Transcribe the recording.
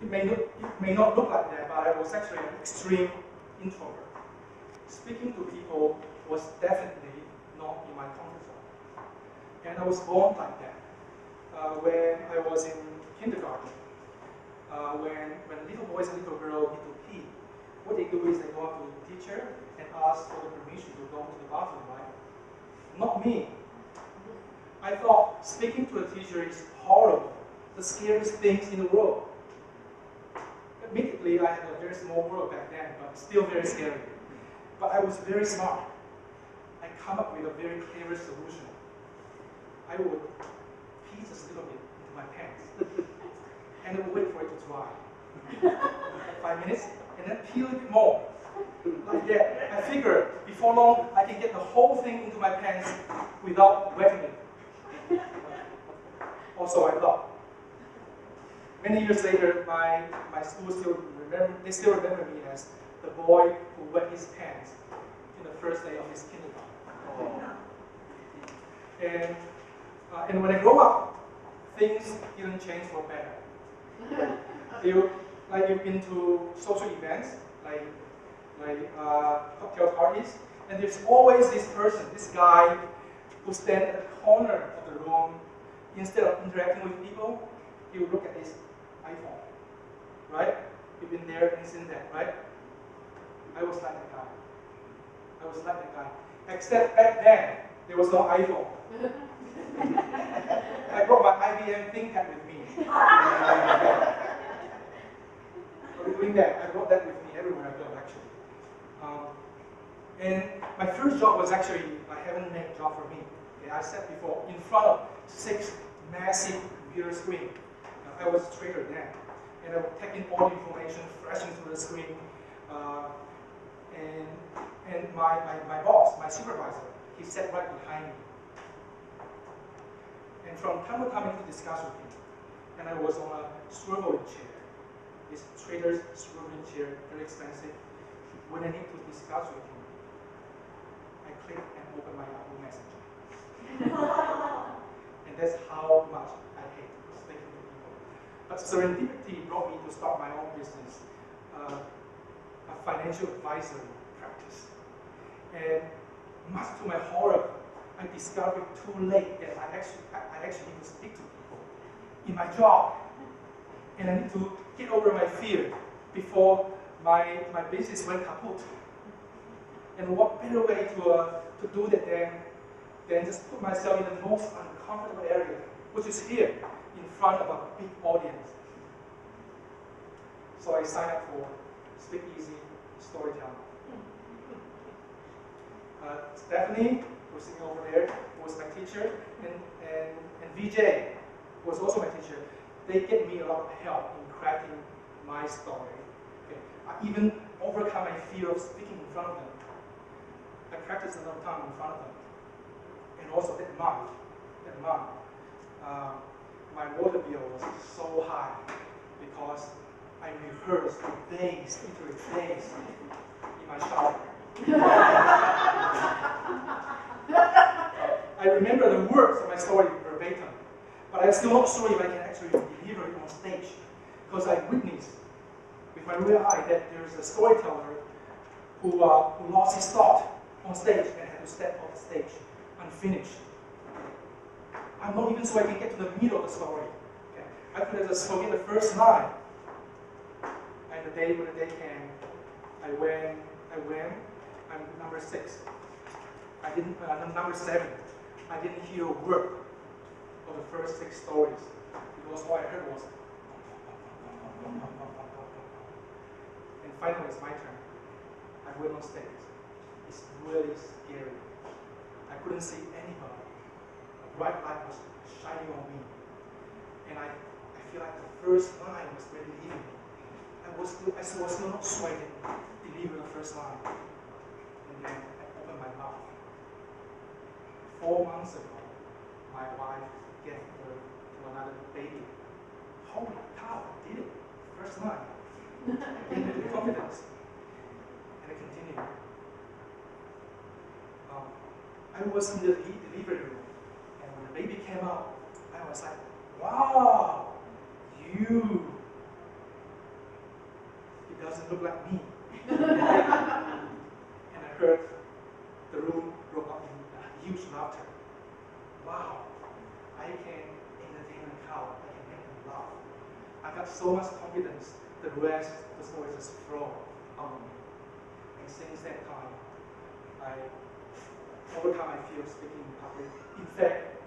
It may not look like that, but I was actually an extreme introvert. Speaking to people was definitely not in my comfort zone. And I was born like that. When I was in kindergarten, when little boys and little girls need to pee, what they do is they go up to the teacher and ask for the permission to go to the bathroom, right? Not me. I thought speaking to a teacher is horrible, the scariest things in the world. Admittedly, I had a very small world back then, but still very scary. But I was very smart. I come up with a very clever solution. I would pee just a little bit into my pants, and I would wait for it to dry. 5 minutes, and then pee a little bit more. Like that. I figure before long, I can get the whole thing into my pants without wetting it. Also, I thought. Many years later, my school still remember me as the boy who wet his pants in the first day of his kindergarten. And when I grow up, things didn't change for better. You've been to social events, like cocktail parties, and there's always this person, this guy, who stands at the corner of the room. Instead of interacting with people, he would look at his iPhone, right? You've been there and seen that, right? I was like that guy. Except back then, there was no iPhone. I brought my IBM ThinkPad with me. So doing that, I brought that with me everywhere I go, actually. And my first job was actually a heaven-made job for me. Okay, I said before, in front of 6 massive computer screens. I was a trader then, and I would take in all the information, flashing through the screen. And my boss, my supervisor, he sat right behind me. And from time to time, I used to discuss with him. And I was on a swiveling chair. This trader's swiveling chair, very expensive. When I need to discuss with him, I click and open my Yahoo Messenger. And that's how much I hate speaking to people. But serendipity brought me to start my own business, a financial advisory practice. And much to my horror, I discovered too late that I actually need to speak to people in my job. And I need to get over my fear before my business went kaput. And what better way to do that than just put myself in the most uncomfortable area, which is here, in front of a big audience. So I signed up for Speak Easy Storytelling. Stephanie, who's sitting over there, was my teacher, and VJ was also my teacher. They gave me a lot of help in crafting my story. Okay. I even overcome my fear of speaking in front of them. I practiced another time in front of them. And also that month, my water bill was so high because I rehearsed for days, literally days, in my shower. I remember the words of my story verbatim, but I'm still not sure if I can actually deliver it on stage, because I witnessed with my real eye that there's a storyteller who lost his thought on stage and had to step off the stage unfinished. I'm not even sure I can get to the middle of the story. Okay. I could have just forget the first line. And when the day came, I went, I'm number 6. I'm number 7. I didn't hear a word of the first 6 stories, because all I heard was, and finally it's my turn. I went on stage. It's really scary. I couldn't see anybody. A bright light was shining on me. And I feel like the first line was really leaving me. I was still not sure I could deliver the first line. And then I opened my mouth. 4 months ago, my wife gave birth to another baby. Holy cow, I did it. First line. Gave me the confidence. And I continued. I was in the delivery room, and when the baby came out, I was like, wow, you. doesn't look like me. And I heard the room broke up in huge laughter. Wow, I can entertain a crowd, I can make them laugh. I got so much confidence, the rest of the story just flowed on me. And since that time, over time I feel speaking in public. In fact,